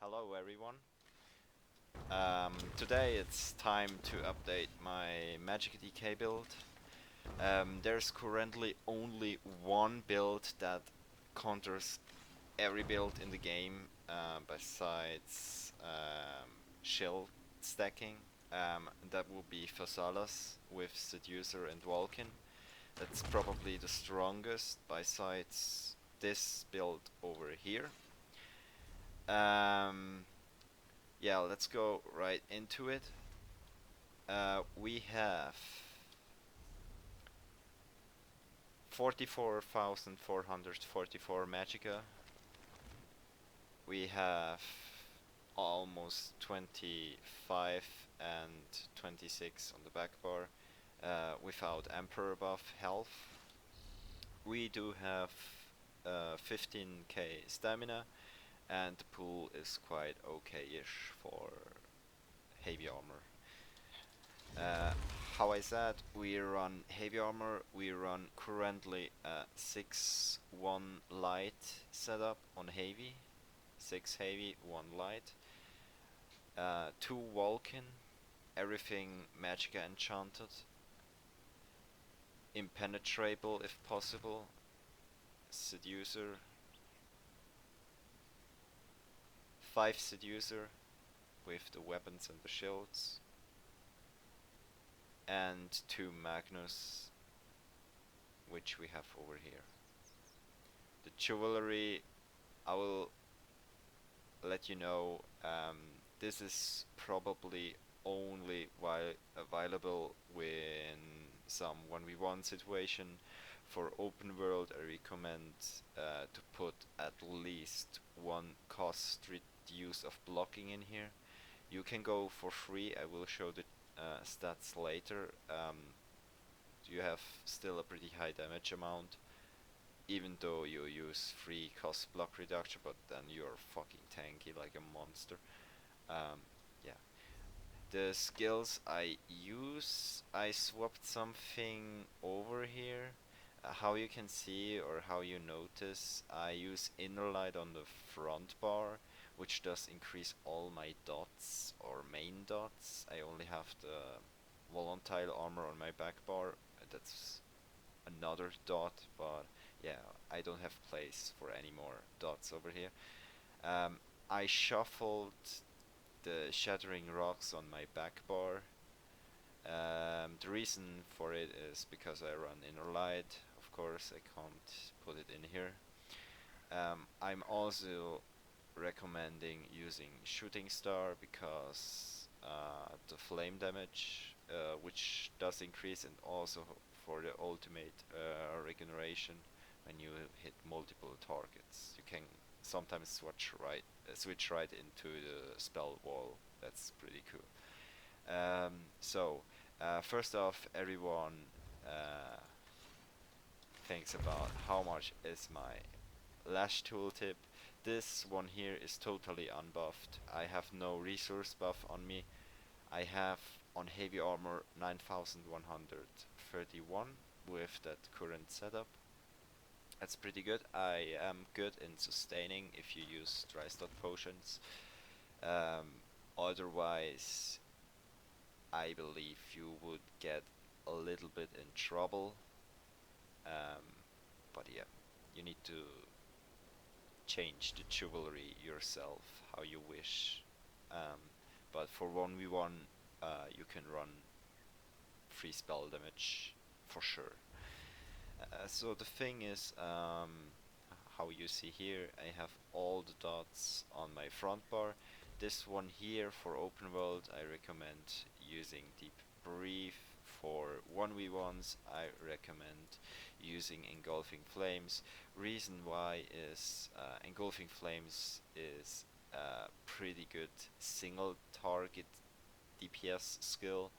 Hello everyone. Today it's time to update my Magic DK build. There's currently only one build that counters every build in the game besides shield stacking. That will be FASSALAS with SEDUCER and VALKNY. That's probably the strongest besides this build over here. Yeah, let's go right into it. We have 44,444 Magicka. We have almost 25 and 26 on the back bar without Emperor buff health. We do have 15k stamina, and the pool is quite okay-ish for heavy armor. How I said, we run heavy armor. We run currently a 6-1 light setup on heavy. 6 heavy, 1 light. 2 Vulcan, everything Magicka enchanted. Impenetrable if possible. Seducer. 5 Seducer with the weapons and the shields. And 2 Magnus, which we have over here. The jewelry, I will let you know, this is probably only available in some 1v1 situation. For open world, I recommend to put at least 1 cost reduce of blocking in here. You can go for free. I will show the stats later. You have still a pretty high damage amount, even though you use free cost block reduction, but then you're fucking tanky like a monster. Yeah. The skills I use, I swapped something over here. How you can see or how you notice, I use inner light on the front bar, which does increase all my dots or main dots. I only have the volatile armor on my back bar. That's another dot, but yeah, I don't have place for any more dots over here. I shuffled the shattering rocks on my back bar. The reason for it is because I run inner light. Of course, I can't put it in here. I'm also recommending using shooting star because the flame damage, which does increase, and also for the ultimate regeneration when you hit multiple targets. You can sometimes switch right into the spell wall. That's pretty cool. First off, everyone thinks about how much is my lash tooltip. This one here is totally unbuffed. I have no resource buff on me. I have on heavy armor 9131 with that current setup. That's pretty good. I am good in sustaining if you use dry slot potions. Otherwise, I believe you would get a little bit in trouble. But yeah, you need to change the jewelry yourself how you wish. But for 1v1, you can run free spell damage for sure. So the thing is, how you see here, I have all the dots on my front bar. This one here for open world, I recommend using Deep Breathe. For 1v1s, I recommend using Engulfing Flames. Reason why is Engulfing Flames is a pretty good single target DPS skill,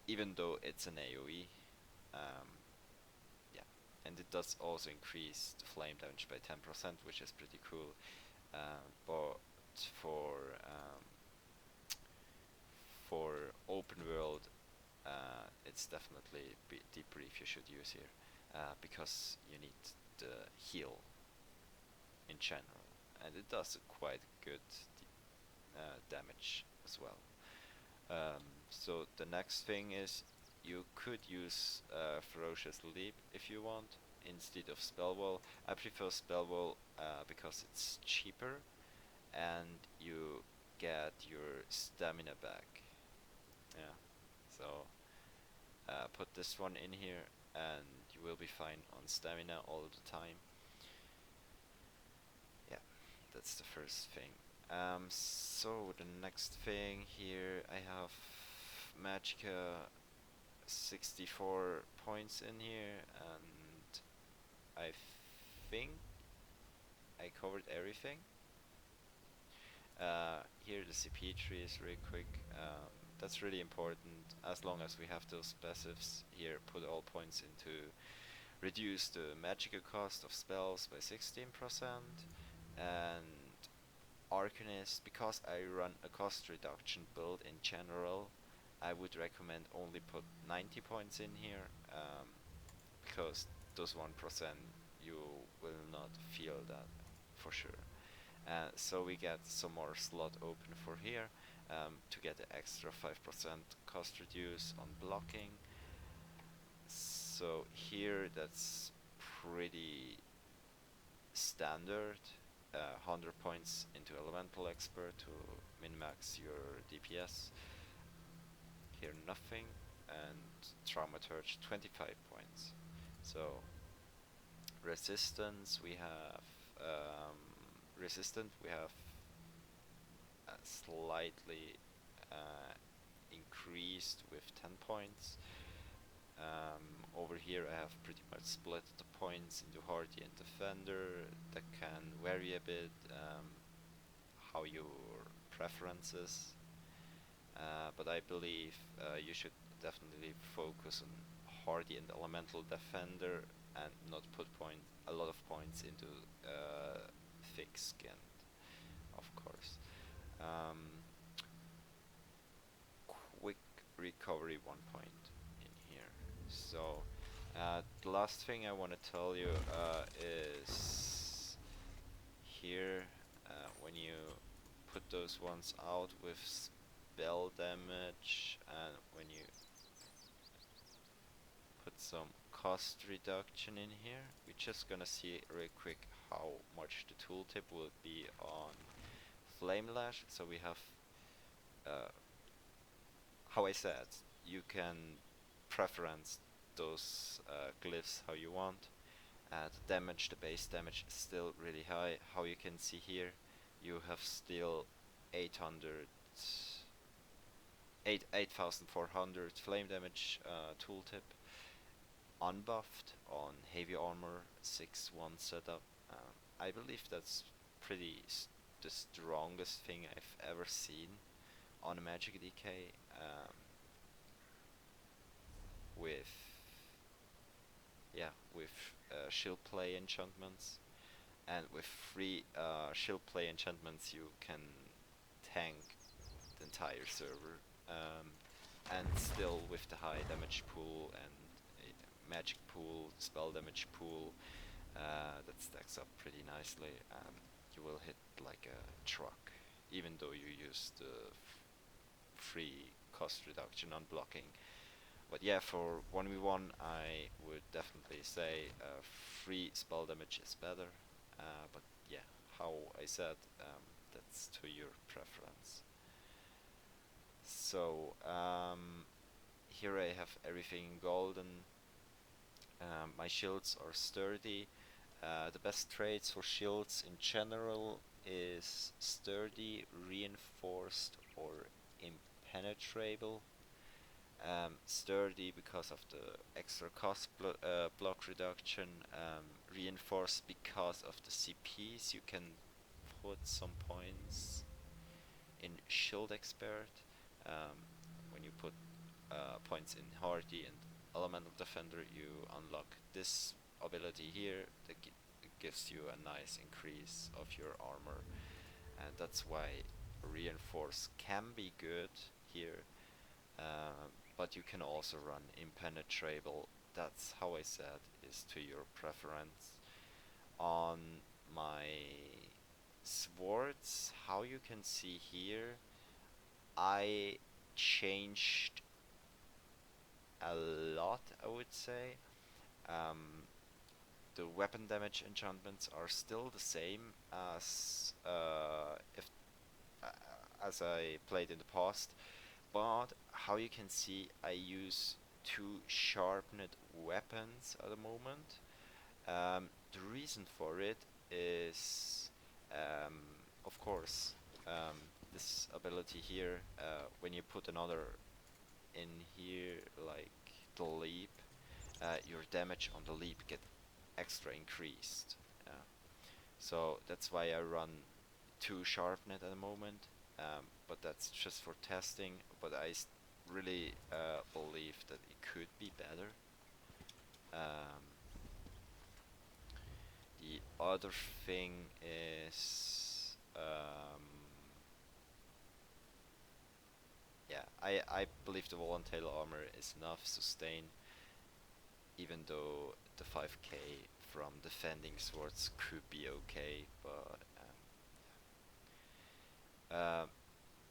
even though it's an AoE. Yeah, and it does also increase the flame damage by 10%, which is pretty cool. But for open world, it's definitely Deep Brief you should use here, because you need the heal in general, and it does a quite good damage as well. So the next thing is you could use Ferocious Leap if you want instead of Spell Wall. I prefer Spell Wall because it's cheaper and you get your stamina back. Yeah, so put this one in here and you will be fine on stamina all the time. Yeah, that's the first thing. So the next thing here, I have Magicka 64 points in here, and I think I covered everything. Here the CP tree is really quick. That's really important. As long as we have those passives here, put all points into reduce the magical cost of spells by 16%, and Arcanist, because I run a cost reduction build in general, I would recommend only put 90 points in here, because those 1% you will not feel that for sure. So we get some more slot open for here to get the extra 5% cost reduce on blocking. So here that's pretty standard. 100 points into Elemental Expert to min-max your DPS. Here nothing, and Thaumaturge 25 points. So resistance we have resistant we have slightly increased with 10 points. Over here I have pretty much split the points into Hardy and Defender. That can vary a bit how your preferences, but I believe you should definitely focus on Hardy and Elemental Defender and not put a lot of points into thick skin, of course. Quick recovery 1 point in here. So the last thing I want to tell you is here when you put those ones out with spell damage and when you put some cost reduction in here, we're just gonna see real quick how much the tooltip will be on Flame Lash. So we have how I said, you can preference those glyphs how you want. The damage, the base damage is still really high. How you can see here, you have still 8,400 flame damage tooltip unbuffed on heavy armor 6-1 setup. I believe that's the strongest thing I've ever seen on a Magic DK with shield play enchantments, and with free shield play enchantments you can tank the entire server, and still with the high damage pool and magic pool, spell damage pool, that stacks up pretty nicely. You will hit like a truck even though you use the free cost reduction on blocking. But yeah, for 1v1 I would definitely say free spell damage is better, but yeah, how I said, that's to your preference. So here I have everything golden. My shields are sturdy. The best traits for shields in general is sturdy, reinforced, or impenetrable. Sturdy because of the extra cost block reduction, reinforced because of the CPs. You can put some points in Shield Expert. When you put points in Hardy and Elemental Defender, you unlock this ability here that gives you a nice increase of your armor, and that's why Reinforce can be good here. But you can also run impenetrable. That's how I said, is to your preference. On my swords, how you can see here, I changed a lot, I would say. Um, the weapon damage enchantments are still the same if as I played in the past, but how you can see, I use two sharpened weapons at the moment. The reason for it is, um, of course, um, this ability here, when you put another in here, like the leap, your damage on the leap get extra increased. So that's why I run two sharpened at the moment, but that's just for testing. But I really believe that it could be better. Um, the other thing is, yeah, I believe the wall and tail armor is enough sustain, even though the 5k from defending swords could be okay, but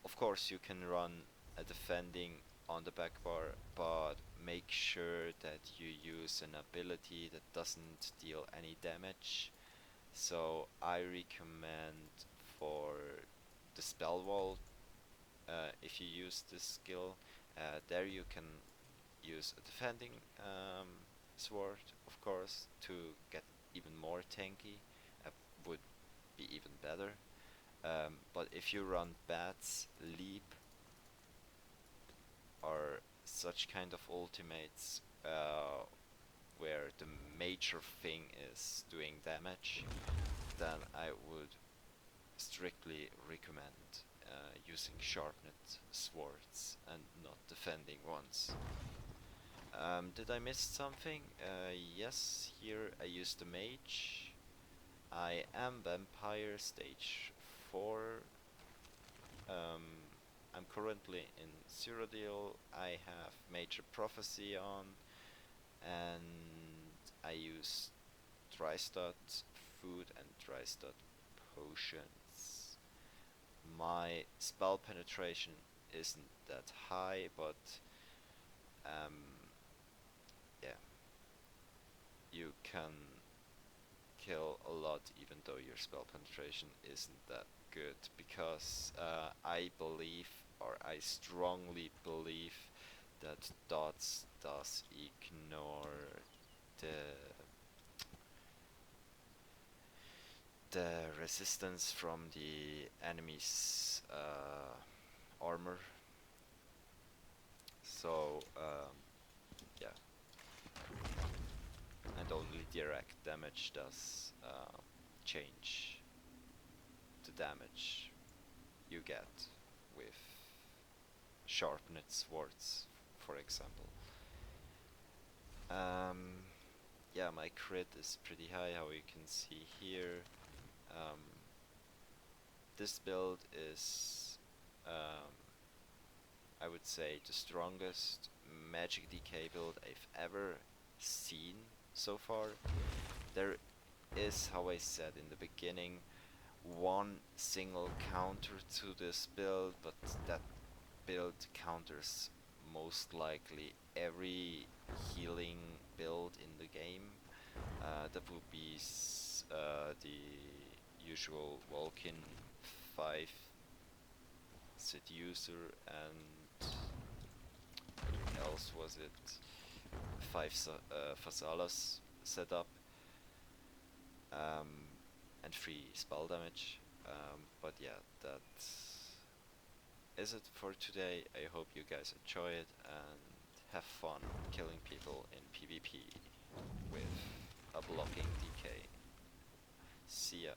of course you can run a defending on the back bar, but make sure that you use an ability that doesn't deal any damage. So I recommend for the spell wall, if you use this skill, there you can use a defending sword, of course, to get even more tanky. Would be even better. But if you run bats, leap, or such kind of ultimates, where the major thing is doing damage, then I would strictly recommend using sharpened swords and not defending ones. Did I miss something? Yes, here I used the mage. I am vampire stage 4. I'm currently in Cyrodiil. I have major prophecy on, and I use Dry-Stud food and Dry-Stud potions. My spell penetration isn't that high, but yeah, you can kill a lot even though your spell penetration isn't that good, because I believe, or I strongly believe, that dots does ignore the resistance from the enemy's armor. So yeah, and only direct damage does change the damage you get with sharpened swords, for example. Yeah, my crit is pretty high, how you can see here. This build is, I would say, the strongest magic DK build I've ever seen so far. There is, how I said in the beginning, one single counter to this build, but that build counters most likely every healing build in the game. That would be the usual Vulcan 5 SEDUCER, and what else was it? 5 FASSALAS setup, and 3 spell damage. But yeah, that is it for today. I hope you guys enjoy it and have fun killing people in PvP with a blocking DK. See ya.